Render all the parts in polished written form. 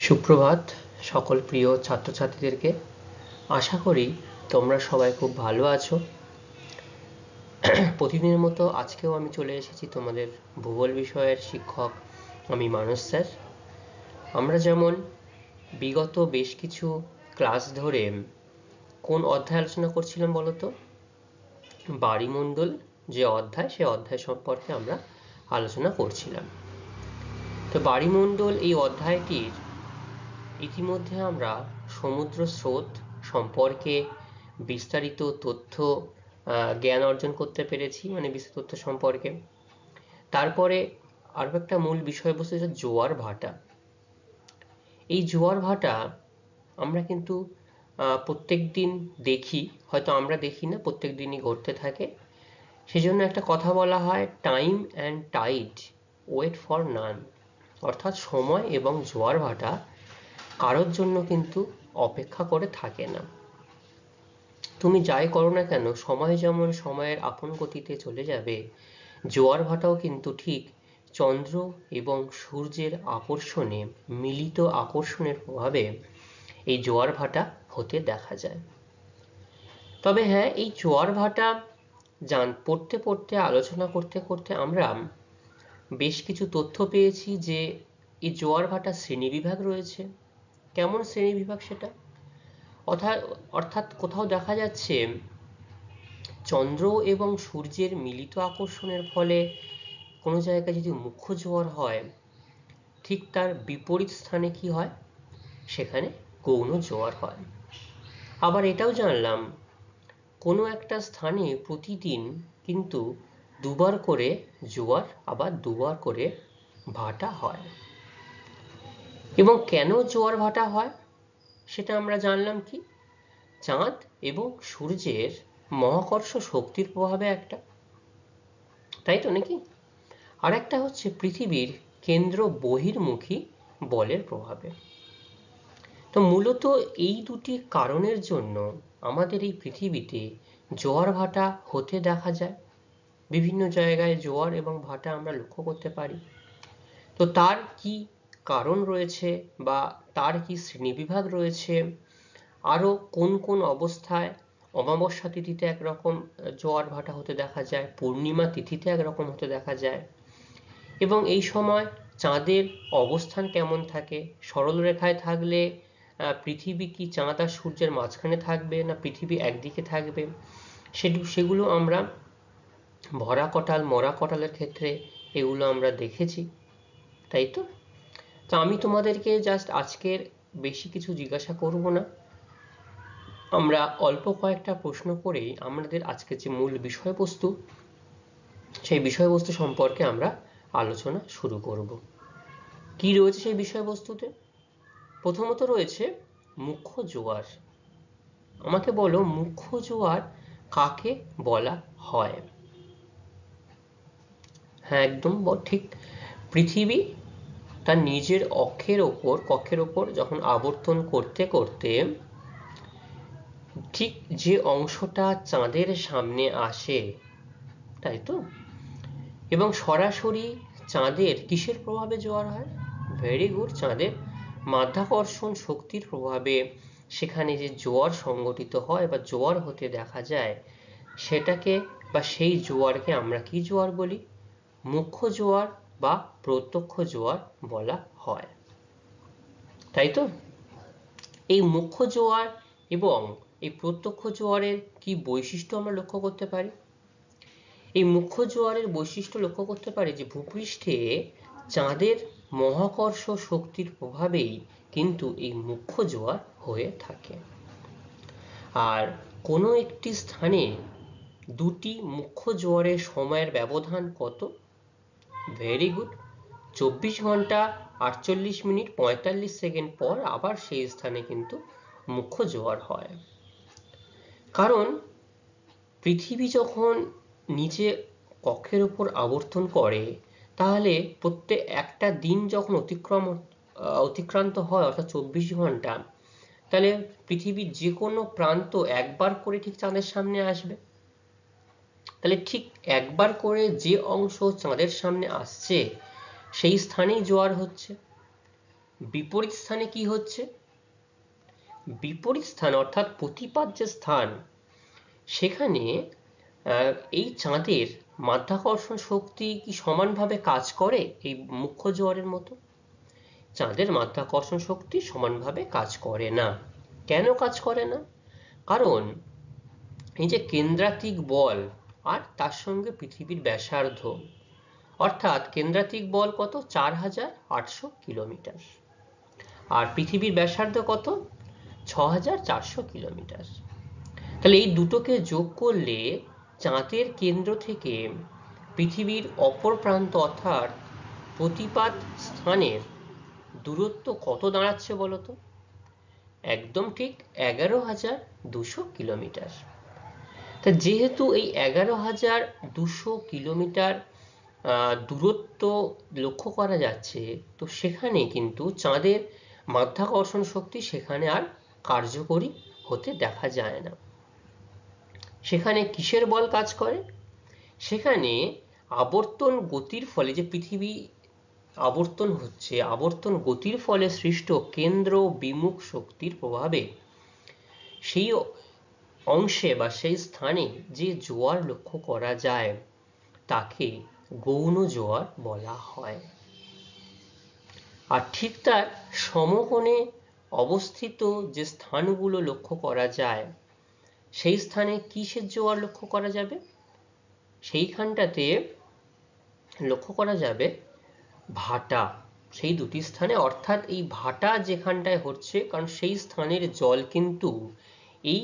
সুপ্রভাত সকল প্রিয় ছাত্রছাত্রীদেরকে। আশা করি তোমরা সবাই খুব ভালো আছো। প্রতিদিনের মতো আজকেও আমি চলে এসেছি তোমাদের ভূগোল বিষয়ের শিক্ষক আমি মানস স্যার। আমরা যেমন বিগত বেশ কিছু ক্লাস ধরে কোন অধ্যায় আলোচনা করছিলাম বলতো? বায়ুমণ্ডল যে অধ্যায়, সে অধ্যায় সম্পর্কে আমরা আলোচনা করছিলাম। তো বায়ুমণ্ডল এই অধ্যায়টির ইতিমধ্যে আমরা সমুদ্র স্রোত সম্পর্কে বিস্তারিত তথ্য জ্ঞান অর্জন করতে পেরেছি, মানে বিস্তারিত তথ্য সম্পর্কে। তারপরে আরো একটা মূল বিষয়বস্তু হচ্ছে জোয়ার ভাটা। এই জোয়ার ভাটা আমরা কিন্তু প্রত্যেক দিন দেখি, হয়তো আমরা দেখি না, প্রত্যেক দিনই ঘটতে থাকে। সেজন্য একটা কথা বলা হয়, time and tide wait for none, অর্থাৎ সময় এবং জোয়ার ভাটা কারোর জন্য কিন্তু অপেক্ষা করে থাকে না। তুমি যাই করো না কেন, সময় যেমন সময়ের আপন গতিতে চলে যাবে, জোয়ার ভাটাও কিন্তু ঠিক চন্দ্র এবং সূর্যের আকর্ষণে, মিলিত আকর্ষণের প্রভাবে এই জোয়ার ভাটা হতে দেখা যায়। তবে হ্যাঁ, এই জোয়ার ভাটা পড়তে পড়তে, আলোচনা করতে করতে আমরা বেশ কিছু তথ্য পেয়েছি যে এই জোয়ার ভাটা শ্রেণীবিভাগ রয়েছে। কেমন শ্রেণীবিভাগ সেটা? অর্থাৎ কোথাও দেখা যাচ্ছে চন্দ্র এবং সূর্যের মিলিত আকর্ষণের ফলে কোনো জায়গায় যদি মুখ্য জোয়ার হয়, ঠিক তার বিপরীত স্থানে কি হয়? সেখানে গৌণ জোয়ার হয়। আবার এটাও জানলাম, কোনো একটা স্থানে প্রতিদিন কিন্তু দুবার করে জোয়ার, আবার দুবার করে ভাটা হয়। এবং কেন জোয়ার ভাটা হয় সেটা আমরা জানলাম কি? চাঁদ এবং সূর্যের মহাকর্ষ শক্তির প্রভাবে একটা, তাই তো নাকি? আর একটা হচ্ছে পৃথিবীর কেন্দ্র বহির্মুখী বলের প্রভাবে। তো মূলত এই দুটি কারণের জন্য আমাদের এই পৃথিবীতে জোয়ার ভাটা হতে দেখা যায়। বিভিন্ন জায়গায় জোয়ার এবং ভাটা আমরা লক্ষ্য করতে পারি। তো তার কি কারণ রয়েছে বা তার কি শ্রেণীবিভাগ রয়েছে, আরো কোন কোন অবস্থায় অমাবস্যা তিথিতে একরকম জোয়ার ভাটা হতে দেখা যায়, পূর্ণিমা তিথিতে একরকম হতে দেখা যায়, এবং এই সময় চাঁদের অবস্থান কেমন থাকে, সরল রেখায় থাকলে পৃথিবী কি চাঁদ আর সূর্যের মাঝখানে থাকবে, না পৃথিবী একদিকে থাকবে, সেগুলো আমরা ভরা কটাল, মরা কটালের ক্ষেত্রে এগুলো আমরা দেখেছি, তাই তো? তো আমি তোমাদেরকে জাস্ট আজকের বেশি কিছু জিজ্ঞাসা করব না, আমরা অল্প কয়েকটা প্রশ্ন করেই আমাদের আজকের যে মূল বিষয়বস্তু, সেই বিষয়বস্তু সম্পর্কে আমরা আলোচনা শুরু করব। কি রয়েছে সেই বিষয়বস্তুতে? প্রথমত রয়েছে মুখ্য জোয়ার। আমাকে বলো, মুখ্য জোয়ার কাকে বলা হয়? হ্যাঁ, একদম ঠিক। পৃথিবী তার নিজের কক্ষের ওপর যখন আবর্তন করতে করতে ঠিক যে অংশটা চাঁদের সামনে আসে, তাই তো? এবং সরাসরি চাঁদের কিসের প্রভাবে জোয়ার হয়? ভেরি গুড, চাঁদের মাধ্যাকর্ষণ শক্তির প্রভাবে সেখানে যে জোয়ার সংগঠিত হয় বা জোয়ার হতে দেখা যায়, সেটাকে বা সেই জোয়ারকে আমরা কি জোয়ার বলি? মুখ্য জোয়ার বা প্রত্যক্ষ জোয়ার বলা হয়, তাই তো? এই মুখ্য জোয়ার এবং এই প্রত্যক্ষ জোয়ারের কি বৈশিষ্ট্য আমরা লক্ষ্য করতে পারি? এই মুখ্য জোয়ারের বৈশিষ্ট্য লক্ষ্য করতে পারি যে ভূপৃষ্ঠে চাঁদের মহাকর্ষ শক্তির প্রভাবেই কিন্তু এই মুখ্য জোয়ার হয়ে থাকে। আর কোনো একটি স্থানে দুটি মুখ্য জোয়ারের সময়ের ব্যবধান কত? ভেরি গুড, 24 ঘন্টা 48 মিনিট 45 সেকেন্ড পর আবার সেই স্থানে কিন্তু মুখ্য জোয়ার হয়। কারণ পৃথিবী যখন নিচে কক্ষের উপর আবর্তন করে, তাহলে প্রত্যেক একটা দিন যখন অতিক্রান্ত হয়, অর্থাৎ 24 ঘন্টা, তাহলে পৃথিবীর যে কোনো প্রান্ত একবার করে ঠিক চাঁদের সামনে আসবে। তাহলে ঠিক একবার করে যে অংশ চাঁদের সামনে আসছে, সেই স্থানেই জোয়ার হচ্ছে। বিপরীত স্থানে কি হচ্ছে? বিপরীত স্থান অর্থাৎ প্রতিপাদ যে স্থান, সেখানে এই চাঁদের মাধ্যাকর্ষণ শক্তি কি সমানভাবে কাজ করে এই মুখ্য জোয়ারের মতো? চাঁদের মাধ্যাকর্ষণ শক্তি সমানভাবে কাজ করে না। কেন কাজ করে না? কারণ এই যে কেন্দ্রাতিক বল আর তার সঙ্গে পৃথিবীর ব্যাসার্ধ, অর্থাৎ কেন্দ্রাতিক বল কত? 4800 কিলোমিটার, আর পৃথিবীর ব্যাসার্ধ কত? 6400 কিলোমিটার। তাহলে এই দুটোকে যোগ করলে চাঁদের কেন্দ্র থেকে পৃথিবীর অপর প্রান্ত অর্থাৎ প্রতিপাদ স্থানের দূরত্ব কত দাঁড়াচ্ছে বলতো? একদম ঠিক 11200 কিলোমিটার। তা যেহেতু এই 11200 কিলোমিটার দূরত্ব লক্ষ্য করা যাচ্ছে, তো সেখানে কিন্তু চাঁদের মাধ্যাকর্ষণ শক্তি সেখানে আর কার্যকরী হতে দেখা যায় না। সেখানে কিসের বল কাজ করে? সেখানে আবর্তন গতির ফলে, যে পৃথিবী আবর্তন হচ্ছে, আবর্তন গতির ফলে সৃষ্ট কেন্দ্র বিমুখ শক্তির প্রভাবে সেই অংশে বা সেই স্থানে যে জোয়ার লক্ষ্য করা যায় তাকে গৌণ জোয়ার বলা হয়। আর ঠিক তার সমকোণে অবস্থিত যে স্থানগুলো লক্ষ্য করা যায়, সেই স্থানে কিসের জোয়ার লক্ষ্য করা যাবে? সেইখানটাতে লক্ষ্য করা যাবে ভাটা, সেই দুটি স্থানে। অর্থাৎ এই ভাটা যেখানটায় হচ্ছে, কারণ সেই স্থানের জল কিন্তু এই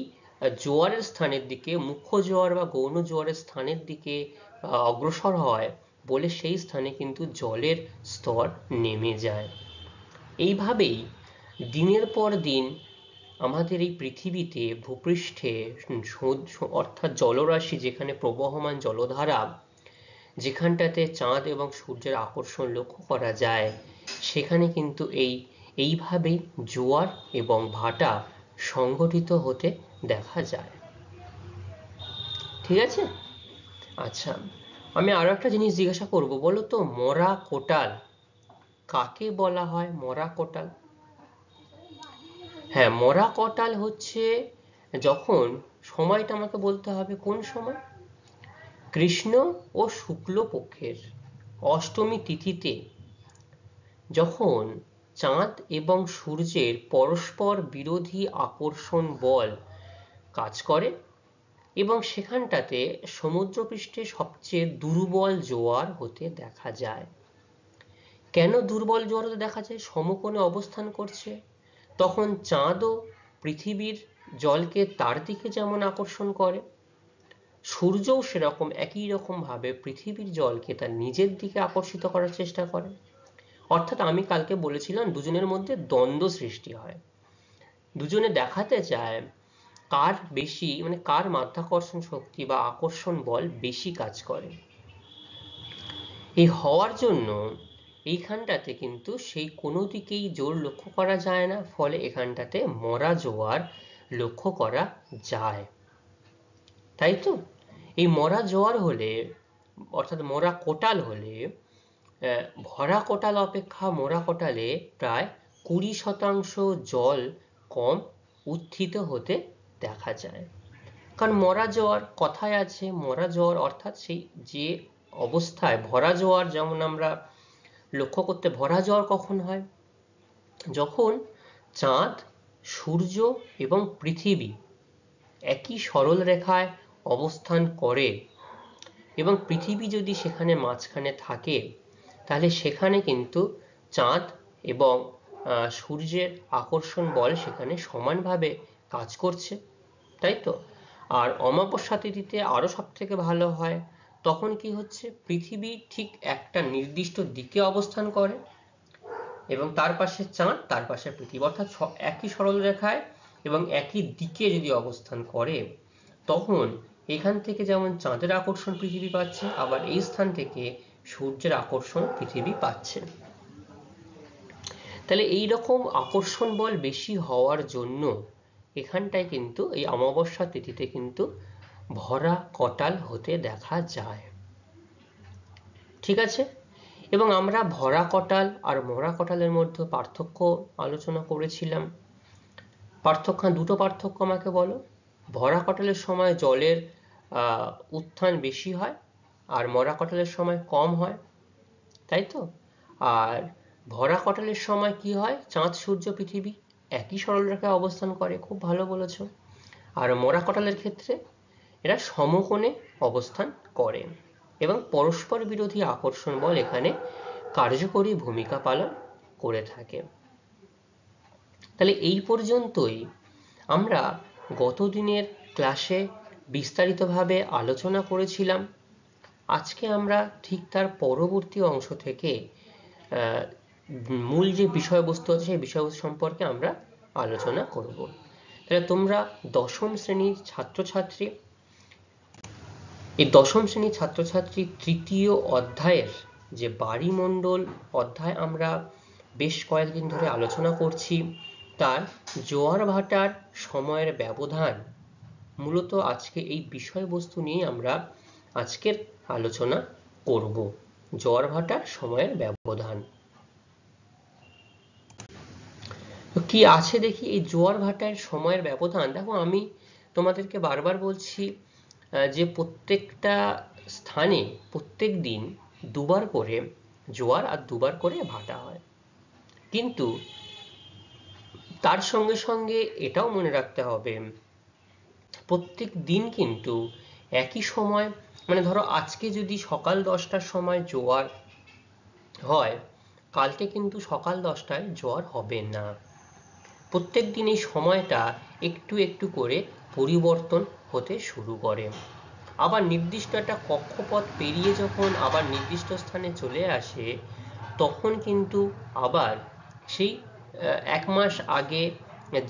জোয়ারের স্থানের দিকে, মুখ্য জোয়ার বা গৌণ জোয়ারের স্থানের দিকে অগ্রসর হয় বলে সেই স্থানে কিন্তু জলের স্তর নেমে যায়। এইভাবেই দিনের পর দিন আমাদের এই পৃথিবীতে ভূপৃষ্ঠে অর্থাৎ জলরাশি, যেখানে প্রবহমান জলধারা, যেখানটাতে চাঁদ এবং সূর্যের আকর্ষণ লক্ষ্য করা যায়, সেখানে কিন্তু এইভাবেই জোয়ার এবং ভাটা সংঘটিত হতে দেখা যায়। ঠিক আছে? আচ্ছা, আমি আরো একটা জিনিস জিজ্ঞাসা করব, বলো তো মরা কোটাল কাকে বলা হয়? মরা কোটাল? হ্যাঁ, মরা কোটাল হচ্ছে যখন, সময়টা আমাকে বলতে হবে কোন সময়, কৃষ্ণ ও শুক্ল পক্ষের অষ্টমী তিথিতে যখন চাঁদ এবং সূর্যের পরস্পর বিরোধী আকর্ষণ বল কাজ করে এবং সেখানটাতে সমুদ্রপৃষ্ঠে সবচেয়ে দুর্বল জোয়ার হতে দেখা যায়। কেন দুর্বল জোয়ার হতে দেখা যায়? সমকোণে অবস্থান করছে, তখন চাঁদও পৃথিবীর জলকে তার দিকে যেমন আকর্ষণ করে, সূর্যও সেরকম একই রকম ভাবে পৃথিবীর জলকে তার নিজের দিকে আকর্ষিত করার চেষ্টা করে। অর্থাৎ আমি কালকে বলেছিলাম দুজনের মধ্যে দ্বন্দ্ব সৃষ্টি হয়, দুজনে দেখাতে চায় কার বেশি, মানে কার মাধ্যাকর্ষণ শক্তি বা আকর্ষণ বল বেশি কাজ করে। এই হওয়ার জন্য এইখানটাতে কিন্তু সেই কোনো দিকেই জোর লক্ষ্য করা যায় না, ফলে এখানটাতে মরা জোয়ার লক্ষ্য করা যায়। তাই তো? এই মরা জোয়ার হলে, অর্থাৎ মরা কোটাল হলে, ভরা কোটাল অপেক্ষা মরা কোটালে প্রায় 20% জল কম উত্থিত হতে দেখা যায়। কারণ মরা জোয়ার, কথায় আছে মরা জোয়ার অর্থাৎ সেই যে অবস্থায় ভরা জোয়ার, যেমন আমরা লক্ষ্য করতে, ভরা জোয়ার কখন হয়? যখন চাঁদ, সূর্য এবং পৃথিবী একই সরল রেখায় অবস্থান করে এবং পৃথিবী যদি সেখানে মাঝখানে থাকে, তাহলে সেখানে কিন্তু চাঁদ এবং সূর্যের আকর্ষণ বল সেখানে সমানভাবে কাজ করছে, তাই তো? আর অমাবস্যা তিথিতে আরো সব থেকে ভালো হয়, তখন কি হচ্ছে, পৃথিবী ঠিক একটা নির্দিষ্ট দিকে অবস্থান করে এবং তার পাশে চাঁদ, তার পাশে পৃথিবী, অর্থাৎ একই সরল রেখায় এবং একই দিকে যদি অবস্থান করে, তখন এখান থেকে যেমন চাঁদের আকর্ষণ পৃথিবী পাচ্ছে, আবার এই স্থান থেকে সূর্যের আকর্ষণ পৃথিবী পাচ্ছে। তাহলে এই রকম আকর্ষণ বল বেশি হওয়ার জন্য এখানটায় কিন্তু এই অমাবস্যা তিথিতে কিন্তু ভরা কোটাল হতে দেখা যায়। ঠিক আছে? এবং আমরা ভরা কটাল আর মরা কটালের মধ্যে পার্থক্য আলোচনা করেছিলাম। দুটো পার্থক্য আমাকে বলো। ভরা কটালের সময় জলের উত্থান বেশি হয় আর মরা কটালের সময় কম হয়, তাই তো? আর ভরা কটালের সময় কি হয়, চাঁদ সূর্য পৃথিবী একই সরলরেখায় অবস্থান করে, খুব ভালো বলেছো। আর মরা কটালের ক্ষেত্রে এরা সমকোণে অবস্থান করে এবং পরস্পর বিরোধী আকর্ষণ বল এখানে কার্যকরী ভূমিকা পালন করে থাকে। তাহলে এই পর্যন্তই আমরা গত দিনের ক্লাসে বিস্তারিতভাবে আলোচনা করেছিলাম। আজকে আমরা ঠিক তার পরবর্তী অংশ থেকে মূল যে বিষয়বস্তু আছে সেই বিষয়বস্তু সম্পর্কে আমরা আলোচনা করব। তাহলে তোমরা দশম শ্রেণীর ছাত্রছাত্রী, এই দশম শ্রেণীর ছাত্রছাত্রী তৃতীয় অধ্যায়ের যে বায়ুমণ্ডল অধ্যায় আমরা বেশ কয়েকদিন ধরে আলোচনা করছি, তার জোয়ার ভাটার সময়ের ব্যবধান, মূলত আজকে এই বিষয়বস্তু নিয়ে আমরা আজকের আলোচনা করব। জোয়ার ভাটার সময়ের ব্যবধান কি আছে দেখি। এই জোয়ার ভাটার সময়ের ব্যবধান দেখো, আমি তোমাদেরকে বারবার বলছি যে প্রত্যেকটা স্থানে প্রত্যেক দিন দুবার করে জোয়ার আর দুবার করে ভাটা হয়, কিন্তু তার সঙ্গে সঙ্গে এটাও মনে রাখতে হবে প্রত্যেক দিন কিন্তু একই সময়, মানে ধরো আজকে যদি সকাল 10টার সময় জোয়ার হয়, কালকে কিন্তু সকাল 10টায় জোয়ার হবে না। প্রত্যেক দিন এই সময়টা একটু একটু করে পরিবর্তন হতে শুরু করে। আবার নির্দিষ্ট একটা কক্ষপথ পেরিয়ে যখন আবার নির্দিষ্ট স্থানে চলে আসে, তখন কিন্তু আবার সেই 1 মাস আগে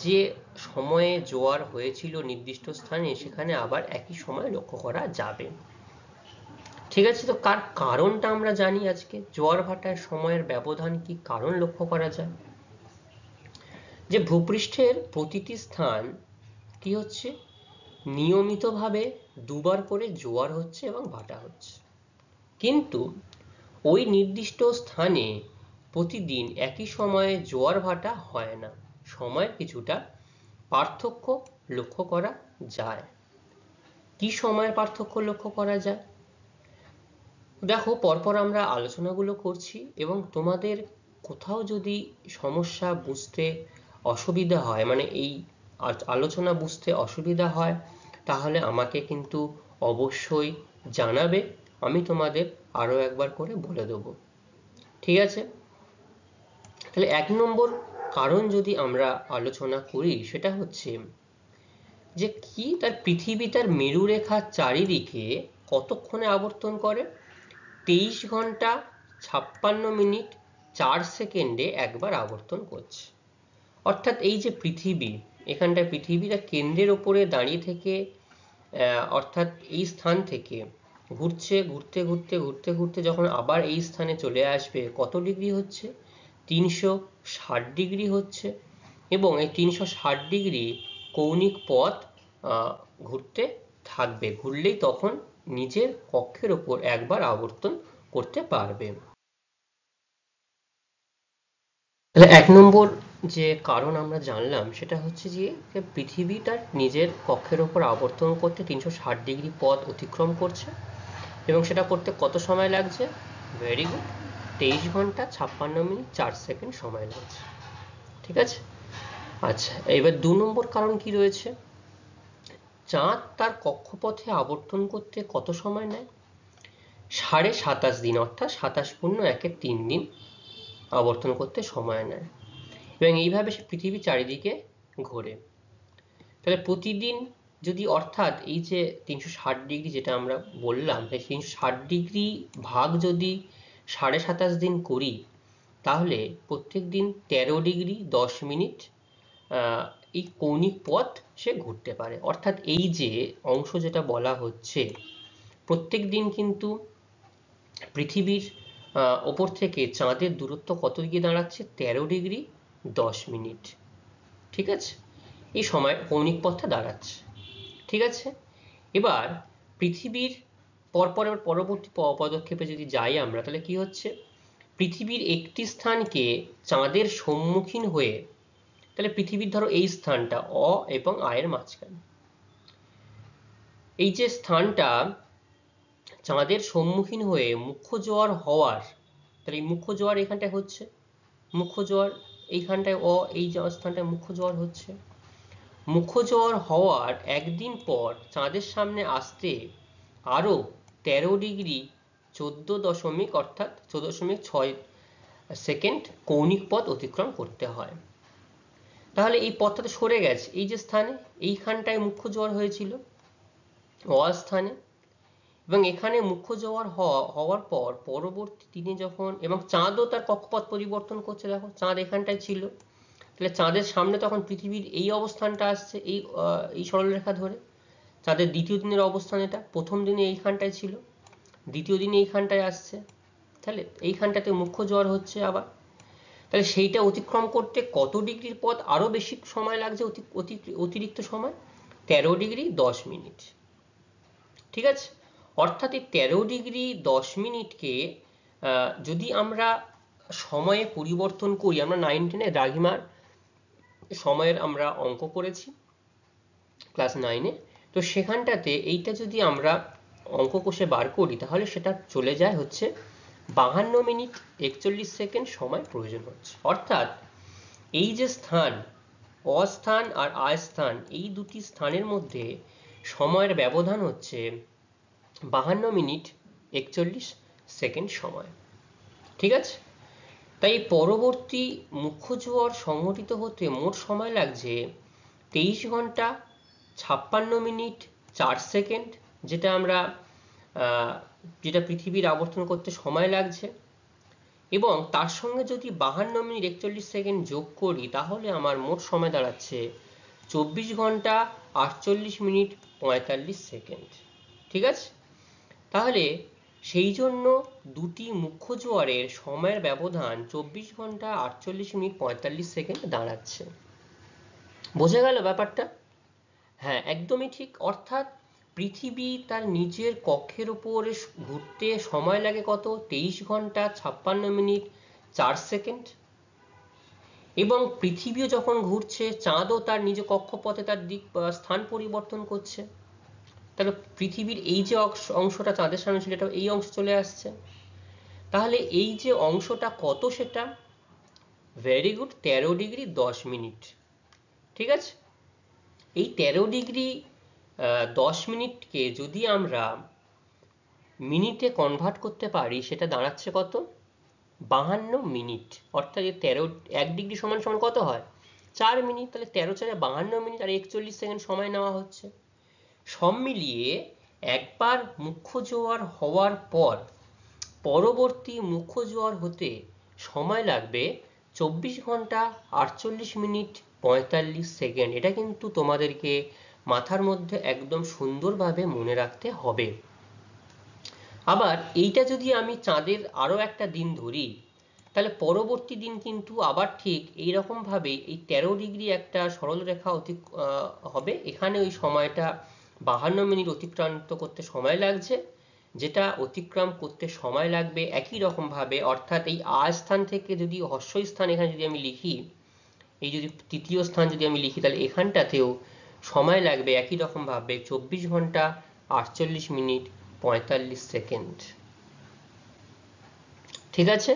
যে সময়ে জোয়ার হয়েছিল নির্দিষ্ট স্থানে, সেখানে আবার একই সময় লক্ষ্য করা যাবে। ঠিক আছে, তো কারণটা আমরা জানি। আজকে জোয়ার ভাটার সময়ের ব্যবধান কি কারণ লক্ষ্য করা যায়, যে ভূপৃষ্ঠের প্রতিটি স্থান কি হচ্ছে, নিয়মিতভাবে দুবার করে জোয়ার হচ্ছে এবং ভাটা হচ্ছে, কিন্তু ওই নির্দিষ্ট স্থানে প্রতিদিন একই সময়ে জোয়ার ভাটা হয় না, সময়ের কিছুটা পার্থক্য লক্ষ্য করা যায়। কি সময়ের পার্থক্য লক্ষ্য করা যায় দেখো, পরপর আমরা আলোচনাগুলো করছি এবং তোমাদের কোথাও যদি সমস্যা বুঝতে অসুবিধা হয়, মানে এই আলোচনা বুঝতে অসুবিধা হয়, তাহলে আমাকে কিন্তু অবশ্যই জানাবে, আমি তোমাদের আরো একবার করে বলে দেবো। ঠিক আছে, তাহলে 1 নম্বর কারণ যদি আমরা আলোচনা করি, সেটা হচ্ছে যে কি, তার পৃথিবী তার মেরুরেখার চারিদিকে কতক্ষণে আবর্তন করে, 23 ঘন্টা 56 মিনিট 4 সেকেন্ডে একবার আবর্তন করছে। অর্থাৎ এই যে পৃথিবী, এখানটায় পৃথিবীটা কেন্দ্রের ওপরে দাঁড়িয়ে থেকে অর্থাৎ এই স্থান থেকে ঘুরছে, ঘুরতে ঘুরতে ঘুরতে ঘুরতে যখন আবার এই স্থানে চলে আসবে, কত ডিগ্রি হচ্ছে, 360 ডিগ্রি হচ্ছে, এবং এই 360 ডিগ্রি কৌণিক পথ ঘুরতে থাকবে, ঘুরলেই তখন নিজের কক্ষের ওপর একবার আবর্তন করতে পারবে। তাহলে 1 নম্বর যে কারণ আমরা জানলাম, সেটা হচ্ছে যে পৃথিবী তার নিজের কক্ষের ওপর আবর্তন করতে 360 ডিগ্রি পথ অতিক্রম করছে, এবং সেটা করতে কত সময় লাগছে, ভেরি গুড, 23 ঘন্টা 56 মিনিট 4 সেকেন্ড সময় লাগছে। ঠিক আছে, আচ্ছা, এবার 2 নম্বর কারণ কি রয়েছে, চাঁদ তার কক্ষপথে আবর্তন করতে কত সময় নেয়, 27.5 দিন, অর্থাৎ 27+1=3 দিন আবর্তন করতে সময় নেয়, এবং এইভাবে সে পৃথিবীর চারিদিকে ঘোরে। তাহলে প্রতিদিন যদি, অর্থাৎ এই যে 360 ডিগ্রি যেটা আমরা বললাম, সেই 360 ডিগ্রি ভাগ যদি 27.5 দিন করি, তাহলে প্রত্যেক দিন 13 ডিগ্রি 10 মিনিট এই কৌণিক পথ সে ঘুরতে পারে। অর্থাৎ এই যে অংশ যেটা বলা হচ্ছে, প্রত্যেক দিন কিন্তু পৃথিবীর ওপর থেকে চাঁদের দূরত্ব কত গিয়ে দাঁড়াচ্ছে, 13 ডিগ্রি 10 মিনিট। ঠিক আছে, এই সময় কৌণিক পথটা দাঁড়াচ্ছে। ঠিক আছে, এবার পৃথিবীর পরপরবর্তী পদক্ষেপে যদি যাই আমরা, তাহলে কি হচ্ছে, পৃথিবীর একটি স্থানকে চাঁদের সম্মুখীন হয়ে, তাহলে পৃথিবীর ধরো এই স্থানটা অ এবং আয়ের মাঝখানে, এই যে স্থানটা চাঁদের সম্মুখীন হয়ে মুখ্য জোয়ার হওয়ার, তাহলে এই মুখ্য জোয়ার এখানটায় হচ্ছে, মুখ্য জোয়ার এইখানটায় এই স্থানটায় মুখ্য জোয়ার হচ্ছে, মুখ্য জোয়ার হওয়ার একদিন পর চাঁদের সামনে আসতে আরো 13 ডিগ্রি 14 অর্থাৎ 14.6 সেকেন্ড কৌণিক পথ অতিক্রম করতে হয়। তাহলে এই পথটা তো সরে গেছে, এই যে স্থানে এইখানটায় মুখ্য জোয়ার হয়েছিল অ স্থানে, এবং এখানে মুখ্য জোয়ার হওয়ার পর পরবর্তী দিনে যখন, এবং চাঁদও তার কক্ষপথ পরিবর্তন করছে, দেখো চাঁদ এখানটায় ছিল, তাহলে চাঁদের সামনে তখন পৃথিবীর এই অবস্থানটা আসছে, এই সরলরেখা ধরে। চাঁদের দ্বিতীয় দিনের অবস্থান এটা, প্রথম দিনে এইখানটায় ছিল, দ্বিতীয় দিনে এইখানটায় আসছে, তাহলে এইখানটাতে মুখ্য জোয়ার হচ্ছে আবার। তাহলে সেইটা অতিক্রম করতে কত ডিগ্রির পথ আরো বেশি সময় লাগছে, অতিরিক্ত সময় 13 ডিগ্রি 10 মিনিট। ঠিক আছে, অর্থাৎ এই 13 ডিগ্রি 10 মিনিটকে যদি আমরা সময়ে পরিবর্তন করি, আমরা 9, 10-এ দ্রাঘিমার সময়ের আমরা অঙ্ক করেছি ক্লাস 9-এ, তো সেখানটাতে এইটা যদি আমরা অঙ্ক কষে বার করি তাহলে সেটা চলে যায় হচ্ছে 52 মিনিট 41 সেকেন্ড সময় প্রয়োজন হচ্ছে। অর্থাৎ এই যে স্থান অস্থান আর আস্থান, এই দুটি স্থানের মধ্যে সময়ের ব্যবধান হচ্ছে 52 মিনিট 41 সেকেন্ড সময়। ঠিক আছে, তাই পরবর্তী মুখ্য জোয়ার সংঘটিত হতে মোট সময় লাগছে 23 ঘন্টা 56 মিনিট 4 সেকেন্ড, যেটা আমরা যেটা পৃথিবীর আবর্তন করতে সময় লাগছে, এবং তার সঙ্গে যদি 52 মিনিট 41 সেকেন্ড যোগ করি তাহলে আমার মোট সময় দাঁড়াচ্ছে 24 ঘন্টা 48 মিনিট 45 সেকেন্ড। ঠিক আছে, তাহলে সেই জন্য দুটি মুখ্য জোয়ারের সময়ের ব্যবধান 24 ঘন্টা 48 মিনিট 45 সেকেন্ড দাঁড়াচ্ছে। বোঝা গেল ব্যাপারটা? হ্যাঁ, একদমই ঠিক। অর্থাৎ পৃথিবী তার নিজের কক্ষের উপরে ঘুরতে সময় লাগে কত? 23 ঘন্টা 56 মিনিট 4 সেকেন্ড, এবং পৃথিবীও যখন ঘুরছে চাঁদও তার নিজ কক্ষপথে তার দিক স্থান পরিবর্তন করছে, তাহলে পৃথিবীর এই যে অংশটা চাঁদের সামনে ছিল, এটা এই অংশ চলে আসছে। তাহলে এই যে অংশটা কত, সেটা ভেরি গুড 13 ডিগ্রি 10 মিনিট। ঠিক আছে, এই 13 ডিগ্রি 10 মিনিটকে যদি আমরা মিনিটে কনভার্ট করতে পারি সেটা দাঁড়াচ্ছে কত? 52 মিনিট। অর্থাৎ 1 ডিগ্রি সমান সমান কত হয়? 4 মিনিট। তাহলে 13 4 52 মিনিট আর 41 সেকেন্ড সময় নেওয়া হচ্ছে। সব মিলিয়ে একবার মুখ্য জোয়ার হওয়ার পর পরবর্তী মুখ্য জোয়ার হতে সময় লাগবে 24 ঘন্টা 48 মিনিট 45 সেকেন্ড। এটা কিন্তু তোমাদেরকে মাথার মধ্যে একদম সুন্দরভাবে মনে রাখতে হবে। আবার এইটা যদি আমি চাঁদের আরো একটা দিন ধরি, তাহলে পরবর্তী দিন কিন্তু আবার ঠিক এইরকম ভাবে এই 13 ডিগ্রি একটা সরলরেখা হবে। এখানে ওই সময়টা 52 মিনিট অতিক্রান্ত করতে সময় লাগছে, যেটা অতিক্রম করতে সময় লাগবে একই রকম ভাবে। অর্থাৎ এই আ স্থান থেকে যদি হ্রস্ব স্থান এখানে যদি আমি লিখি, এই যদি তৃতীয় স্থান যদি আমি লিখি, তাহলে এখানটাতেও সময় লাগবে একই রকম ভাবে 24 ঘন্টা 48 মিনিট 45 সেকেন্ড। ঠিক আছে,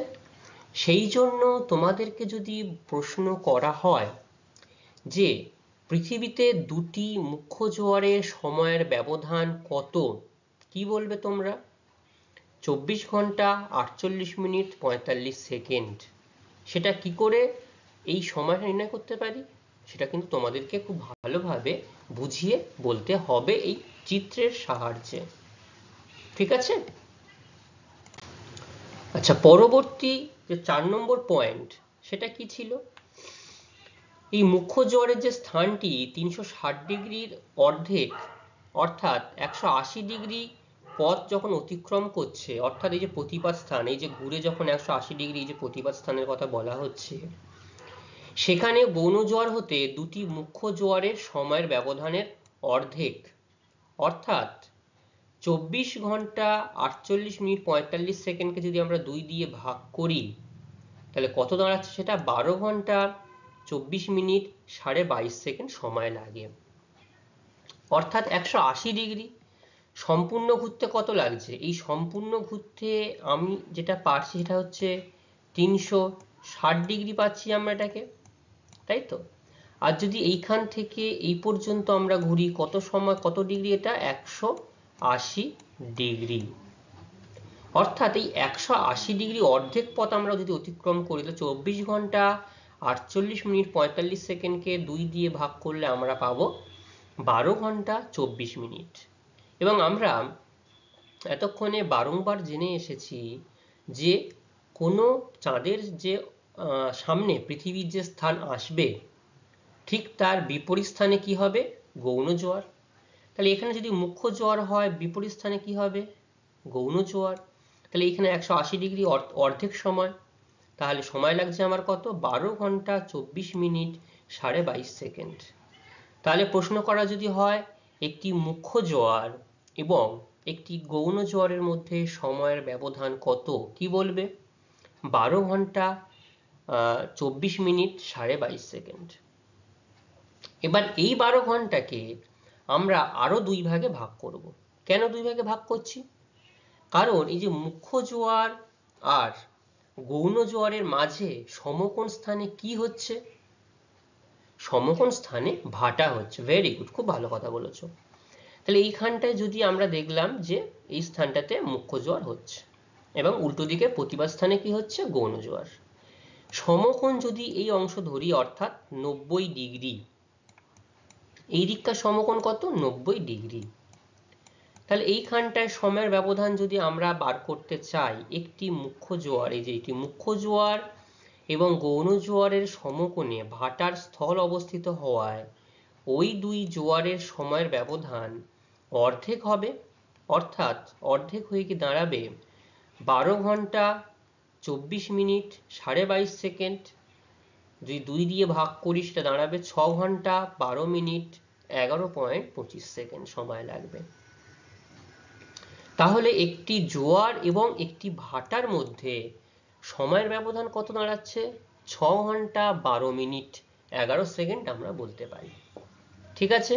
সেই জন্য তোমাদেরকে যদি প্রশ্ন করা হয় যে পৃথিবীতে দুটি মুখ্য জোয়ারের সময়ের ব্যবধান কত, কি বলবে তোমরা? 24 ঘন্টা 48 মিনিট 45 সেকেন্ড। সেটা কি করে এই সময়টা নির্ণয় করতে পারি, সেটা কিন্তু তোমাদেরকে খুব ভালোভাবে বুঝিয়ে বলতে হবে এই চিত্রের সাহায্যে। ঠিক আছে, আচ্ছা, পরবর্তী যে 4 নম্বর পয়েন্ট সেটা কি ছিল? এই মুখ্য জোয়ারের যে স্থানটি 360 ডিগ্রির অর্ধেক অর্থাৎ 180 ডিগ্রি পথ যখন অতিক্রম করছে, অর্থাৎ এই যে প্রতিপাত স্থান, এই যে ঘুরে যখন 180 ডিগ্রি যে প্রতিপাত স্থানের কথা বলা হচ্ছে, সেখানে গৌণ জোয়ার হতে দুটি মুখ্য জোয়ারের সময়ের ব্যবধানের অর্ধেক অর্থাৎ 24 ঘন্টা 48 মিনিট 45 সেকেন্ডকে যদি আমরা 2 দিয়ে ভাগ করি তাহলে কত দাঁড়াচ্ছে সেটা 12 ঘন্টা 24 মিনিট 22.5 সেকেন্ড সময় লাগে। অর্থাৎ 180 ডিগ্রি সম্পূর্ণ ঘুরতে কত লাগছে? এই সম্পূর্ণ ঘুরতে আমি যেটা পারছি সেটা হচ্ছে 360 ডিগ্রি পাচ্ছি আমরা এটাকে, তাই তো? আর যদি এইখান থেকে এই পর্যন্ত আমরা ঘুরি কত সময় কত ডিগ্রি? এটা 180 ডিগ্রি। অর্থাৎ এই 180 ডিগ্রি অর্ধেক পথ আমরা যদি অতিক্রম করি তাহলে 24 ঘন্টা 48 মিনিট 45 সেকেন্ডকে 2 দিয়ে ভাগ করলে আমরা পাবো 12 ঘন্টা 24 মিনিট। এবং আমরা এতক্ষণে বারংবার জেনে এসেছি যে কোনো চাঁদের যে সামনে পৃথিবীর যে স্থান আসবে ঠিক তার বিপরীত স্থানে কি হবে? গৌণ জোয়ার। তাহলে এখানে যদি মুখ্য জোয়ার হয় বিপরীত স্থানে কি হবে? গৌণ জোয়ার। তাহলে এখানে 180 ডিগ্রি অর্ধেক সময়, তাহলে সময় লাগছে আমার কত? 12 ঘন্টা 24 মিনিট 22.5 সেকেন্ড। তাহলে প্রশ্ন করা যদি হয় একটি মুখ্য জোয়ার এবং একটি গৌণ জোয়ারের মধ্যে সময়ের ব্যবধান কত, কি বলবে? 12 ঘন্টা 24 মিনিট 22.5 সেকেন্ড। এবার এই 12 ঘন্টাকে আমরা আরো 2 ভাগে ভাগ করব। কেন 2 ভাগে ভাগ করছি? কারণ এই যে মুখ্য জোয়ার আর গৌণ জোয়ারের মাঝে সমকোণ স্থানে কি হচ্ছে? সমকোণ স্থানে ভাটা হচ্ছে। ভেরি গুড, খুব ভালো কথা বলেছো। তাহলে এইখানটায় যদি আমরা দেখলাম যে এই স্থানটাতে মুখ্য জোয়ার হচ্ছে এবং উল্টো দিকে প্রতিবাদ স্থানে কি হচ্ছে? গৌণ জোয়ার। সমকোণ যদি এই অংশ ধরি অর্থাৎ 90 ডিগ্রি, এই দিককার সমকোণ কত? 90 ডিগ্রি। তাহলে এইখানটায় সময়ের ব্যবধান যদি আমরা বার করতে চাই একটি মুখ্য জোয়ার, এই যে এটি মুখ্য জোয়ার এবং গৌণ জোয়ারের সমকোণে ভাটার স্থল অবস্থিত হওয়ায় ওই 2 জোয়ারের সময়ের ব্যবধান অর্ধেক হবে। অর্থাৎ অর্ধেক হয়ে কি দাঁড়াবে? 12 ঘন্টা 24 মিনিট 22.5 সেকেন্ড। যদি 2 দিয়ে ভাগ করি সেটা দাঁড়াবে 6 ঘন্টা 12 মিনিট 11.25 সেকেন্ড সময় লাগবে। তাহলে একটি জোয়ার এবং একটি ভাটার মধ্যে সময়ের ব্যবধান কত দাঁড়াচ্ছে? 6 ঘন্টা 12 মিনিট 11 সেকেন্ড আমরা বলতে পারি। ঠিক আছে?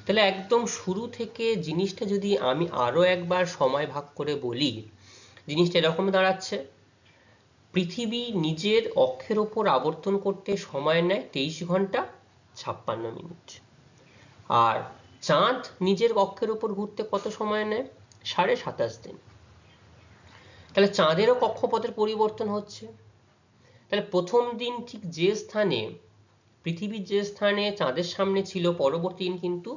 তাহলে একদম শুরু থেকে জিনিসটা যদি আমি আরো একবার সময় ভাগ করে বলি, জিনিসটা এরকম দাঁড়াচ্ছে। পৃথিবী নিজের অক্ষের ওপর আবর্তন করতে সময় নেয় 23 ঘন্টা 56 মিনিট। আর চাঁদ নিজের অক্ষের ওপর ঘুরতে কত সময় নেয়? 27.5 দিন। তাহলে চাঁদেরও কক্ষপথের পরিবর্তন হচ্ছে। তাহলে প্রথম দিন ঠিক যে স্থানে পৃথিবীর যে স্থানে চাঁদের সামনে ছিল, পরবর্তী দিন কিন্তু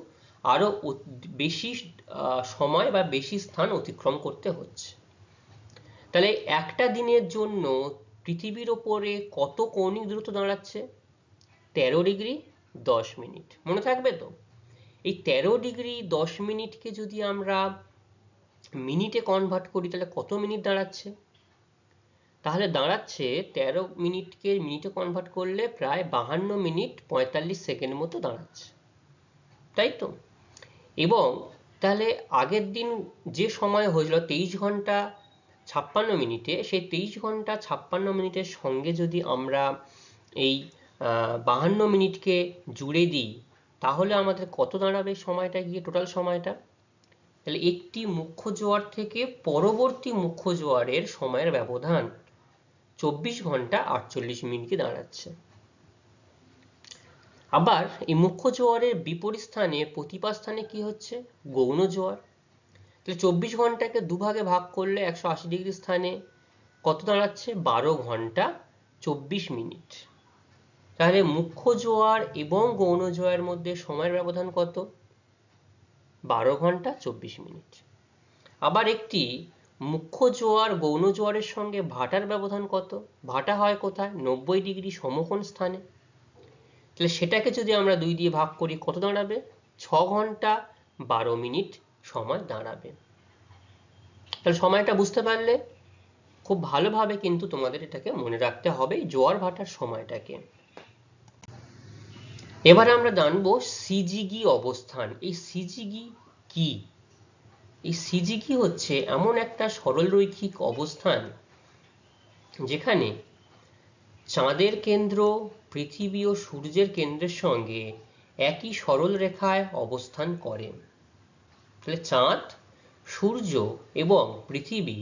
আরো বেশি সময় বা বেশি স্থান অতিক্রম করতে হচ্ছে। তাহলে একটা দিনের জন্য পৃথিবীর ওপরে কত কৌণিক দূরত্ব দাঁড়াচ্ছে? 13 ডিগ্রি 10 মিনিট। মনে থাকবে তো? এই 13 ডিগ্রি 10 মিনিটকে যদি আমরা মিনিটে কনভার্ট করি তাহলে কত মিনিট দাঁড়াচ্ছে? তাহলে দাঁড়াচ্ছে 13 মিনিটকে মিনিটে কনভার্ট করলে প্রায় 52 মিনিট 45 সেকেন্ড মতো দাঁড়াচ্ছে, তাই তো? এবং তাহলে আগের দিন যে সময় হয়েছিল 23 ঘন্টা 56 মিনিটে, সেই 23 ঘন্টা 56 মিনিটের সঙ্গে যদি আমরা এই 52 মিনিটকে জুড়ে দিই তাহলে আমাদের কত দাঁড়াবে সময়টা গিয়ে, টোটাল সময়টা? তাহলে একটি মুখ্য জোয়ার থেকে পরবর্তী মুখ্য জোয়ারের সময়ের ব্যবধান 24 ঘন্টা 48 মিনিটে দাঁড়াচ্ছে। আবার এই মুখ্য জোয়ারের বিপরীত স্থানে প্রতিপাদ স্থানে কি হচ্ছে? গৌণ জোয়ার। তাহলে 24 ঘন্টাকে দুভাগে ভাগ করলে 180 ডিগ্রি স্থানে কত দাঁড়াচ্ছে? 12 ঘন্টা 24 মিনিট। তাহলে মুখ্য জোয়ার এবং গৌণ জোয়ারের মধ্যে সময়ের ব্যবধান কত? 12 ঘন্টা 24 মিনিট। আবার একটি মুখ্য জোয়ার গৌণ জোয়ারের সঙ্গে ভাটার ব্যবধান কত? ভাটা হয় কোথায়? 90 ডিগ্রি সমকোণ স্থানে। তাহলে সেটাকে যদি আমরা 2 দিয়ে ভাগ করি কত দাঁড়াবে? 6 ঘন্টা 12 মিনিট সময় দাঁড়াবে। তাহলে সময়টা বুঝতে পারলে? খুব ভালোভাবে কিন্তু তোমাদের এটাকে মনে রাখতে হবে জোয়ার ভাটার সময়টাকে। এবার আমরা জানবো সিজিগি অবস্থান। এই সিজিগি কি? এই সিজিকি হচ্ছে এমন একটা সরলরৈখিক অবস্থান যেখানে চাঁদের কেন্দ্র পৃথিবী ও সূর্যের কেন্দ্রের সঙ্গে একই সরল রেখায় অবস্থান করে। তাহলে চাঁদ, সূর্য এবং পৃথিবী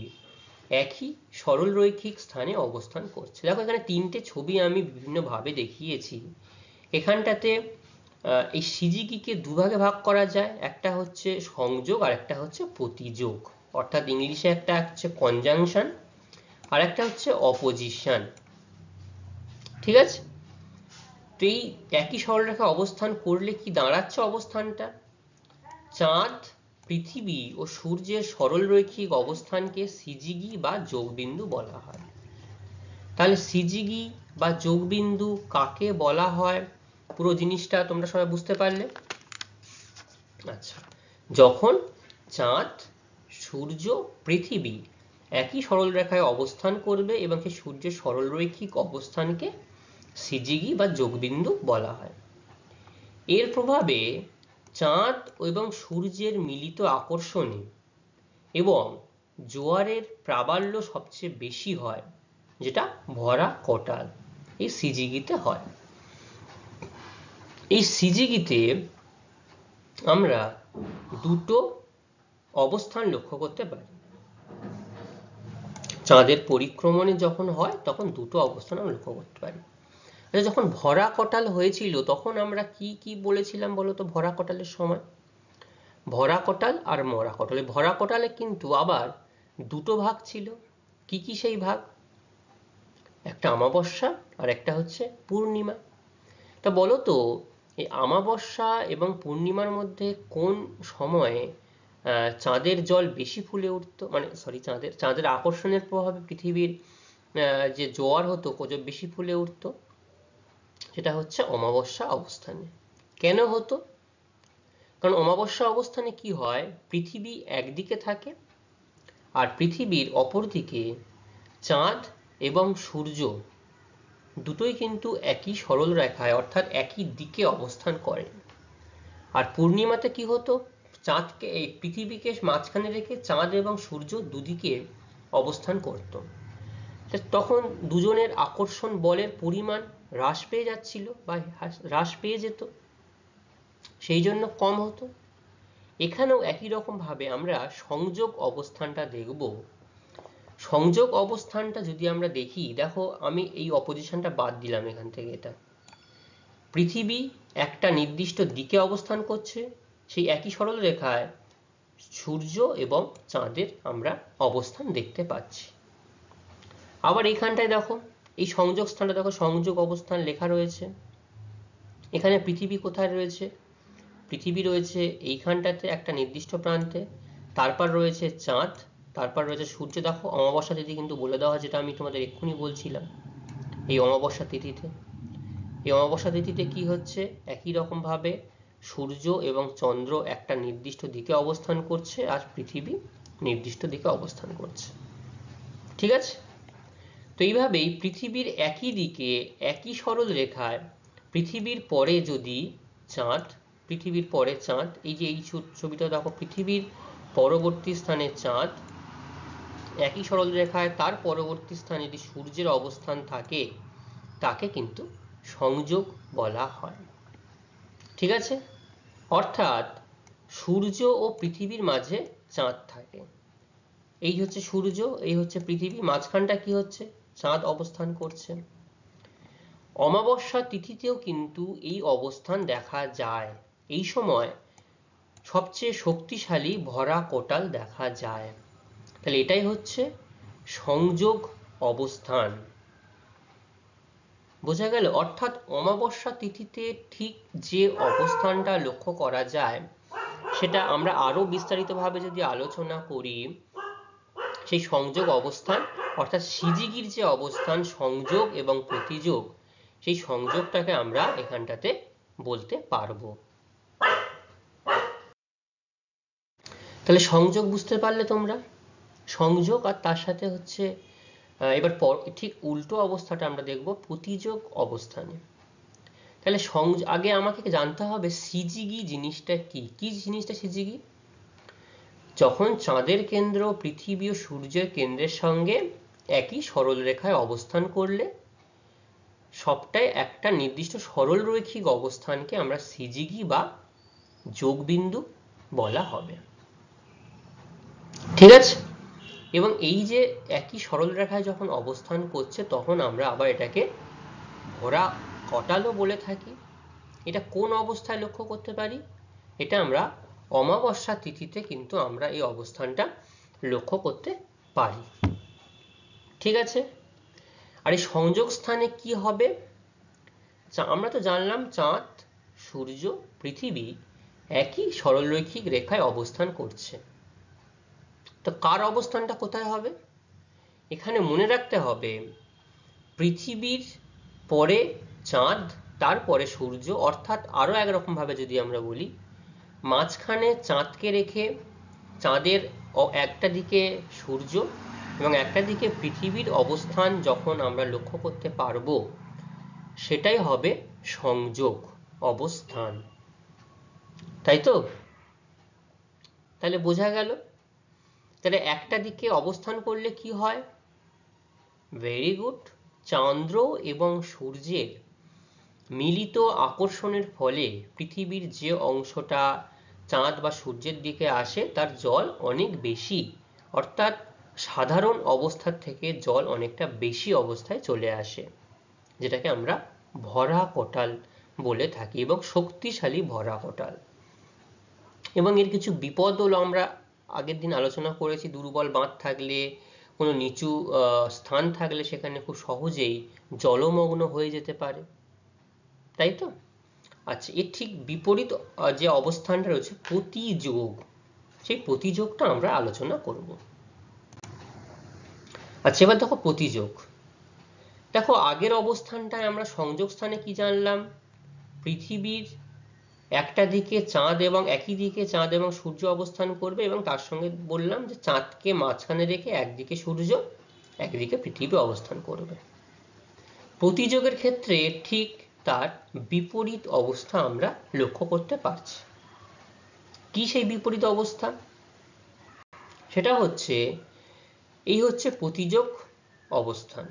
একই সরলরৈখিক স্থানে অবস্থান করছে। দেখো এখানে তিনটে ছবি আমি বিভিন্নভাবে দেখিয়েছি। এখানটাতে এই সিজিকিকে দুভাগে ভাগ করা যায়, একটা হচ্ছে সংযোগ আর একটা হচ্ছে প্রতিযোগ, অর্থাৎ ইংলিশে একটা হচ্ছে কনজাংশন আর একটা হচ্ছে অপোজিশন। ঠিক আছে, তো এই একই সরলরেখা অবস্থান করলে কি দাঁড়াচ্ছে অবস্থানটা? চাঁদ, পৃথিবী ও সূর্যের সরলরৈখিক অবস্থানকে সিজিগি বা যোগবিন্দু বলা হয়। তাহলে সিজিগি বা যোগবিন্দু কাকে বলা হয়, পুরো জিনিসটা তোমরা সবাই বুঝতে পারলে? আচ্ছা, যখন চাঁদ, সূর্য, পৃথিবী একই সরলরেখায় অবস্থান করবে এবং সেই সূর্যের সরলরৈখিক অবস্থানকে সিজিগি বা যোগবিন্দু বলা হয়। এর প্রভাবে চাঁদ এবং সূর্যের মিলিত আকর্ষণে এবং জোয়ারের প্রাবল্য সবচেয়ে বেশি হয়, যেটা ভরা কটাল এই সিজিগিতে হয়। এই সিজিগিতে আমরা দুটো অবস্থান লক্ষ্য করতে পারি। চাঁদের পরিক্রমণে যখন হয় তখন দুটো অবস্থান আমরা লক্ষ্য করতে পারি। যখন ভরা কটাল হয়েছিল তখন আমরা কি কি বলেছিলাম বলতো? ভরা কটালের সময় ভরা কটাল আর মরা কটাল, ভরা কটালে কিন্তু আবার দুটো ভাগ ছিল। কি কি সেই ভাগ? একটা অমাবস্যা আর একটা হচ্ছে পূর্ণিমা। তা বলো তো, এই অমাবস্যা এবং পূর্ণিমার মধ্যে কোন সময়ে চাঁদের জল বেশি ফুলে উঠতো, মানে সরি চাঁদের আকর্ষণের প্রভাবে পৃথিবীর যে জোয়ার হতো বেশি ফুলে উঠতো? সেটা হচ্ছে অমাবস্যা অবস্থানে। কেন হতো? কারণ অমাবস্যা অবস্থানে কি হয়, পৃথিবী একদিকে থাকে আর পৃথিবীর অপর দিকে চাঁদ এবং সূর্য দুটোই কিন্তু একই সরল রেখায় অর্থাৎ একই দিকে অবস্থান করে। আর পূর্ণিমাতে কি হতো, চাঁদকে এই পৃথিবীকে মাঝখানে রেখে চাঁদ এবং সূর্য দুদিকে অবস্থান করত। তখন দুজনের আকর্ষণ বলের পরিমাণ হ্রাস পেয়ে যাচ্ছিল বা হ্রাস পেয়ে যেত, সেই জন্য কম হতো। এখানেও একই রকম ভাবে আমরা সংযোগ অবস্থানটা দেখব। সংযোগ অবস্থানটা যদি আমরা দেখি, দেখো আমি এই অপোজিশনটা বাদ দিলাম এখান থেকে। এটা পৃথিবী একটা নির্দিষ্ট দিকে অবস্থান করছে, সেই একই সরল রেখায় সূর্য এবং চাঁদের আমরা অবস্থান দেখতে পাচ্ছি। আবার এইখানটায় দেখো এই সংযোগ স্থানটা দেখো, সংযোগ অবস্থান লেখা রয়েছে। এখানে পৃথিবী কোথায় রয়েছে? পৃথিবী রয়েছে এইখানটাতে একটা নির্দিষ্ট প্রান্তে, তারপর রয়েছে চাঁদ, তারপর রয়েছে সূর্য। দেখো অমাবস্যা তিথি কিন্তু বলে দেওয়া, যেটা আমি তোমাদের এক্ষুনি বলছিলাম। এই অমাবস্যা তিথিতে কি হচ্ছে, একই রকম ভাবে সূর্য এবং চন্দ্র একটা নির্দিষ্ট দিকে অবস্থান করছে আর পৃথিবী নির্দিষ্ট দিকে অবস্থান করছে। ঠিক আছে, তো এইভাবেই পৃথিবীর একই দিকে একই সরল রেখায় পৃথিবীর পরে যদি চাঁদ, পৃথিবীর পরে চাঁদ, এই যে এই ছবিটা দেখো, পৃথিবীর পরবর্তী স্থানে চাঁদ, একই সরল রেখায় তার পরবর্তী স্থানে যদি সূর্যের অবস্থান থাকে, তাকে কিন্তু সংযোগ বলা হয়। ঠিক আছে, অর্থাৎ সূর্য ও পৃথিবীর মাঝে চাঁদ থাকে। এই হচ্ছে সূর্য, এই হচ্ছে পৃথিবী, মাঝখানটা কি হচ্ছে, চাঁদ অবস্থান করছে। অমাবস্যা তিথিতেও কিন্তু এই অবস্থান দেখা যায়। এই সময় সবচেয়ে শক্তিশালী ভরা কোটাল দেখা যায়। তাহলে এটাই হচ্ছে সংযোগ অবস্থান। বোঝা গেল? অর্থাৎ অমাবস্যা তিথিতে ঠিক যে অবস্থানটা লক্ষ্য করা যায়, সেটা আমরা আরো বিস্তারিতভাবে যদি আলোচনা করি, সেই সংযোগ অবস্থান অর্থাৎ সিজিগির যে অবস্থান, সংযোগ এবং প্রতিযোগ, সেই সংযোগটাকে আমরা এখানটাতে বলতে পারবো। তাহলে সংযোগ বুঝতে পারলে তোমরা? সংযোগ, আর তার সাথে হচ্ছে এবার ঠিক উল্টো অবস্থাটা আমরা দেখব প্রতিযোগ অবস্থানে। তাহলে আগে আমাকে জানতে হবে সিজিগি জিনিসটা কি। কি জিনিসটা সিজিগি? যখন চাঁদের কেন্দ্র পৃথিবী ও সূর্যের কেন্দ্রের সঙ্গে একই সরলরেখায় অবস্থান করলে সবটাই একটা নির্দিষ্ট সরলরৈখিক অবস্থানকে আমরা সিজিগি বা যোগবিন্দু বলা হবে। ঠিক আছে, এবং এই যে একই সরলরেখায় যখন অবস্থান করছে তখন আমরা আবার এটাকে ভরা কটালও বলে থাকি। এটা কোন অবস্থায় লক্ষ্য করতে পারি? এটা আমরা অমাবস্যা তিথিতে কিন্তু আমরা এই অবস্থানটা লক্ষ্য করতে পারি। ঠিক আছে, আর এই সংযোগ স্থানে কি হবে? আমরা তো জানলাম চাঁদ, সূর্য, পৃথিবী একই সরলরৈখিক রেখায় অবস্থান করছে। তো কার অবস্থানটা কোথায় হবে? এখানে মনে রাখতে হবে পৃথিবীর পরে চাঁদ, তারপরে সূর্য, অর্থাৎ আরো একরকম ভাবে যদি আমরা বলি, মাঝখানে চাঁদকে রেখে চাঁদের একটা দিকে সূর্য এবং একটা দিকে পৃথিবীর অবস্থান যখন আমরা লক্ষ্য করতে পারবো, সেটাই হবে সংযোগ অবস্থান। তাই তো? তাহলে বোঝা গেল। তাহলে একটা দিকে অবস্থান করলে কি হয়? Very good. চন্দ্র এবং সূর্যের মিলিত আকর্ষণের ফলে পৃথিবীর যে অংশটা চাঁদ বা সূর্যের দিকে আসে তার জল অনেক বেশি, অর্থাৎ সাধারণ অবস্থার থেকে জল অনেকটা বেশি অবস্থায় চলে আসে, যেটাকে আমরা ভরা কটাল বলে থাকি, এবং শক্তিশালী ভরা কটাল। এবং এর কিছু বিপদও আমরা আগের দিন আলোচনা করেছি। দুর্বল বাঁধ থাকলে, কোনো নিচু স্থান থাকলে সেখানে খুব সহজেই জলমগ্ন হয়ে যেতে পারে। তাই তো? আচ্ছা, এর ঠিক বিপরীত যে অবস্থানটা রয়েছে প্রতিযোগ, সেই প্রতিযোগটা আমরা আলোচনা করব। আচ্ছা, এবার দেখো প্রতিযোগ। দেখো আগের অবস্থানটায় আমরা সংযোগ স্থানে কি জানলাম? পৃথিবীর একটা দিকে চাঁদ এবং একই দিকে চাঁদ এবং সূর্য অবস্থান করবে, এবং তার সঙ্গে বললাম যে চাঁদকে মাঝখানে রেখে একদিকে সূর্য একদিকে পৃথিবী অবস্থান করবে। প্রতিযোগের ক্ষেত্রে ঠিক তার বিপরীত অবস্থা আমরা লক্ষ্য করতে পারছি। কি সেই বিপরীত অবস্থা? সেটা হচ্ছে, এই হচ্ছে প্রতিযোগ অবস্থান।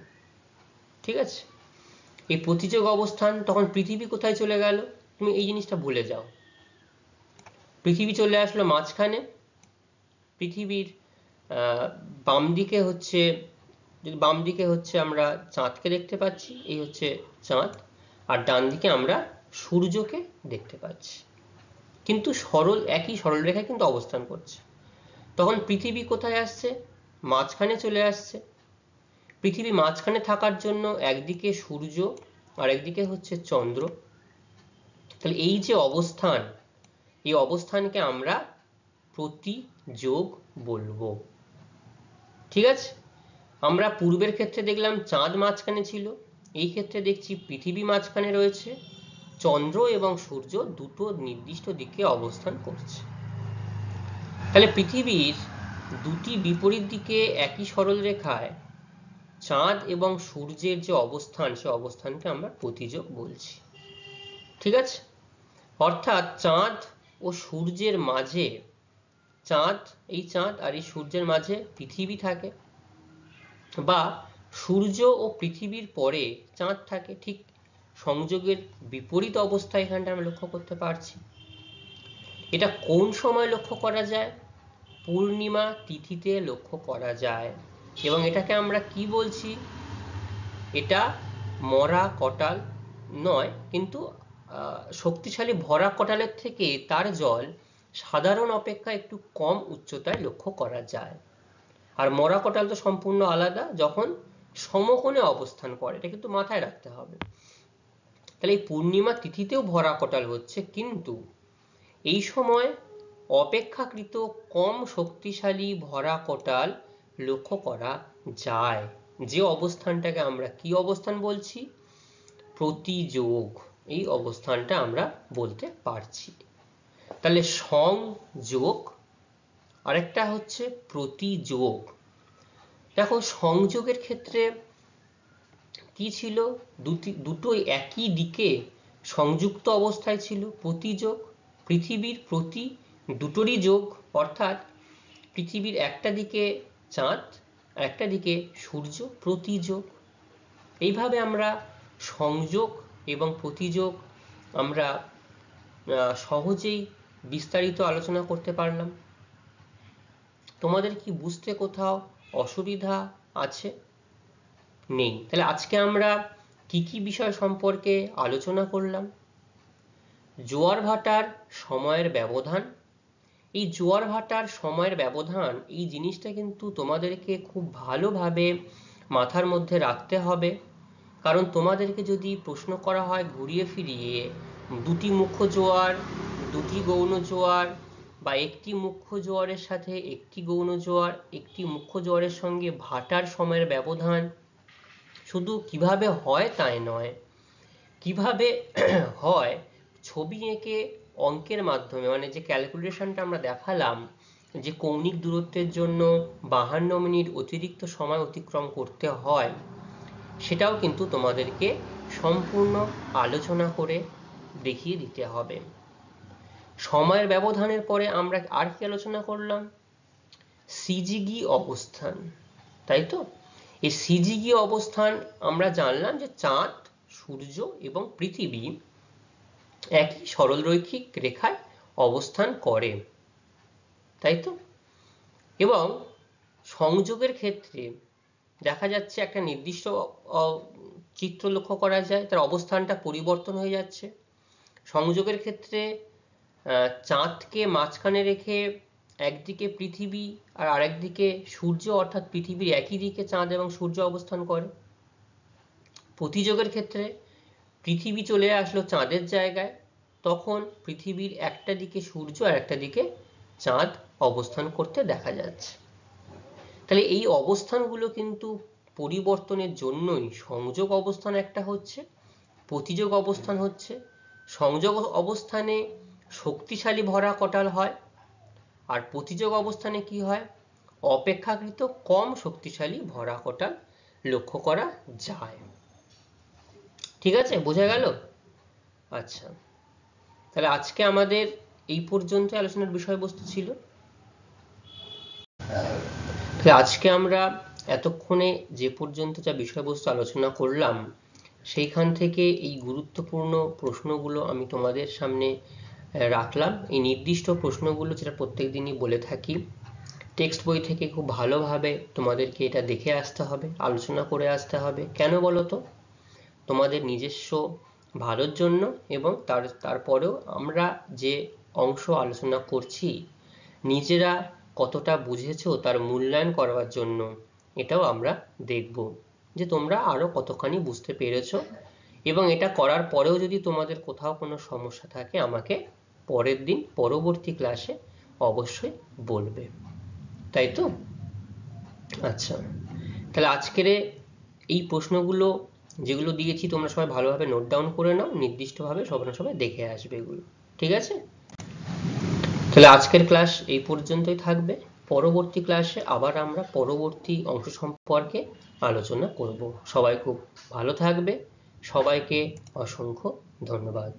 ঠিক আছে, এই প্রতিযোগ অবস্থান, তখন পৃথিবী কোথায় চলে গেল? তুমি এই জিনিসটা ভুলে যাও। পৃথিবী চলে আসলো মাঝখানে। পৃথিবীর বাম দিকে হচ্ছে, বাম দিকে হচ্ছে আমরা চাঁদকে দেখতে পাচ্ছি, এই হচ্ছে চাঁদ, আর ডান দিকে আমরা সূর্যকে দেখতে পাচ্ছি, কিন্তু একই সরলরেখায় কিন্তু অবস্থান করছে। তখন পৃথিবী কোথায় আসছে? মাঝখানে চলে আসছে। পৃথিবী মাঝখানে থাকার জন্য একদিকে সূর্য আর একদিকে হচ্ছে চন্দ্র। তাহলে এই যে অবস্থান, এই অবস্থানকে আমরা প্রতিযোগ বলবো। ঠিক আছে, আমরা পূর্বের ক্ষেত্রে দেখলাম চাঁদ মাঝখানে ছিল, এই ক্ষেত্রে দেখছি পৃথিবী মাঝখানে রয়েছে, চন্দ্র এবং সূর্য দুটো নির্দিষ্ট দিকে অবস্থান করছে। তাহলে পৃথিবীর দুটি বিপরীত দিকে একই সরলরেখায় চাঁদ এবং সূর্যের যে অবস্থান, সে অবস্থানকে আমরা প্রতিযোগ বলছি। ঠিক আছে, অর্থাৎ চাঁদ ও সূর্যের মাঝে, এই চাঁদ আর এই সূর্যের মাঝে পৃথিবী থাকে, বা সূর্য ও পৃথিবীর পরে চাঁদ থাকে। ঠিক সংযোগের বিপরীত অবস্থা এখানটা আমরা লক্ষ্য করতে পারছি। এটা কোন সময় লক্ষ্য করা যায়? পূর্ণিমা তিথিতে লক্ষ্য করা যায়। এবং এটাকে আমরা কি বলছি? এটা মরা কটাল নয়, কিন্তু শক্তিশালী ভরা কটালের থেকে তার জল সাধারণ অপেক্ষা একটু কম উচ্চতায় লক্ষ্য করা যায়। আর মরা কটাল তো সম্পূর্ণ আলাদা, যখন সমকোণে অবস্থান করে, এটা কিন্তু মাথায় রাখতে হবে। তাহলে এই পূর্ণিমা তিথিতেও ভরা কটাল হচ্ছে, কিন্তু এই সময় অপেক্ষাকৃত কম শক্তিশালী ভরা কটাল লক্ষ্য করা যায়, যে অবস্থানটাকে আমরা কি অবস্থান বলছি? প্রতিযোগ। এই অবস্থানটা আমরা বলতে পারছি। তাহলে সংযোগ, আরেকটা হচ্ছে প্রতিযোগ। দেখো সংযোগের ক্ষেত্রে কি ছিল? দুটোই একই দিকে সংযুক্ত অবস্থায় ছিল। প্রতিযোগ, পৃথিবীর প্রতি দুটোরই যোগ, অর্থাৎ পৃথিবীর একটা দিকে চাঁদ আর একটা দিকে সূর্য, প্রতিযোগ। এইভাবে আমরা সংযোগ এবং প্রতিযোগ আমরা সহজেই বিস্তারিত আলোচনা করতে পারলাম। তোমাদের কি বুঝতে কোথাও অসুবিধা আছে? নেই। তাহলে আজকে আমরা কি কি বিষয় সম্পর্কে আলোচনা করলাম? জোয়ার ভাটার সময়ের ব্যবধান। এই জোয়ার ভাটার সময়ের ব্যবধান, এই জিনিসটা কিন্তু তোমাদেরকে খুব ভালোভাবে মাথার মধ্যে রাখতে হবে, কারণ তোমাদেরকে যদি প্রশ্ন করা হয় ঘুরিয়ে ফিরিয়ে দুটি মুখ্য জোয়ার, দুটি গৌণ জোয়ার, বা একটি মুখ্য জোয়ারের সাথে একটি গৌণ জোয়ার, একটি মুখ্য জোয়ারের সঙ্গে ভাটার সময়ের ব্যবধান শুধু কিভাবে হয় তাই নয়, কিভাবে হয় ছবি এঁকে অঙ্কের মাধ্যমে, মানে যে ক্যালকুলেশনটা আমরা দেখালাম যে কৌণিক দূরত্বের জন্য 52 মিনিট অতিরিক্ত সময় অতিক্রম করতে হয়, সেটাও কিন্তু তোমাদেরকে সম্পূর্ণ আলোচনা করে দেখিয়ে দিতে হবে। সময়ের ব্যবধানের পরে আমরা আর কি আলোচনা করলাম? সিজিগি অবস্থান, তাই তো? এই সিজিগি অবস্থান আমরা জানলাম যে চাঁদ, সূর্য এবং পৃথিবী একই সরলরৈখিক রেখায় অবস্থান করে, তাই তো? এবং সংযোগের ক্ষেত্রে দেখা যাচ্ছে একটা নির্দিষ্ট চিত্র লক্ষ্য করা যায়, তার অবস্থানটা পরিবর্তন হয়ে যাচ্ছে। সংযোগের ক্ষেত্রে চাঁদকে মাঝখানে রেখে একদিকে পৃথিবী আর আরেকদিকে সূর্য, অর্থাৎ পৃথিবীর একই দিকে চাঁদ এবং সূর্য অবস্থান করে। প্রতিযোগের ক্ষেত্রে পৃথিবী চলে আসলো চাঁদের জায়গায়, তখন পৃথিবীর একটা দিকে সূর্য আর একটা দিকে চাঁদ অবস্থান করতে দেখা যাচ্ছে। তাহলে এই অবস্থানগুলো কিন্তু পরিবর্তনের জন্যই সংযোগ অবস্থান একটা হচ্ছে, প্রতিযোগ অবস্থান হচ্ছে। সংযোগ অবস্থানে শক্তিশালী ভরা কটাল হয়, আর প্রতিযোগ অবস্থানে কি হয়? অপেক্ষাকৃত কম শক্তিশালী ভরা কটাল লক্ষ্য করা যায়। ঠিক আছে, বোঝা গেল? আচ্ছা, তাহলে আজকে আমাদের এই পর্যন্ত আলোচনার বিষয়বস্তু ছিল। তাহলে আজকে আমরা এতক্ষণে যে পর্যন্ত যা বিষয়বস্তু আলোচনা করলাম, সেইখান থেকে এই গুরুত্বপূর্ণ প্রশ্নগুলো আমি তোমাদের সামনে রাখলাম। এই নির্দিষ্ট প্রশ্নগুলো যেটা প্রত্যেকদিনই বলে থাকি, টেক্সট বই থেকে খুব ভালোভাবে তোমাদেরকে এটা দেখে আসতে হবে, আলোচনা করে আসতে হবে। কেন বলো তো? তোমাদের নিজস্ব ভালোর জন্য, এবং তারপরেও আমরা যে অংশ আলোচনা করছি নিজেরা কতটা বুঝেছো তার মূল্যায়ন করার জন্য এটাও আমরা দেখব যে তোমরা আরো কতখানি বুঝতে পেরেছো, এবং এটা করার পরেও যদি তোমাদের কোথাও কোনো সমস্যা থাকে আমাকে পরের দিন পরবর্তী ক্লাসে অবশ্যই বলবে, তাই তো? আচ্ছা, তাহলে আজকের এই প্রশ্নগুলো যেগুলো দিয়েছি তোমরা সবাই ভালোভাবে নোট ডাউন করে নাও, নির্দিষ্টভাবে সবাই দেখে আসবে এগুলো, ঠিক আছে? তাহলে আজকের ক্লাস এই পর্যন্তই থাকবে। পরবর্তী ক্লাসে আবার আমরা পরবর্তী অংশ সম্পর্কে আলোচনা করব। সবাই খুব ভালো থাকবে, সবাইকে অসংখ্য ধন্যবাদ।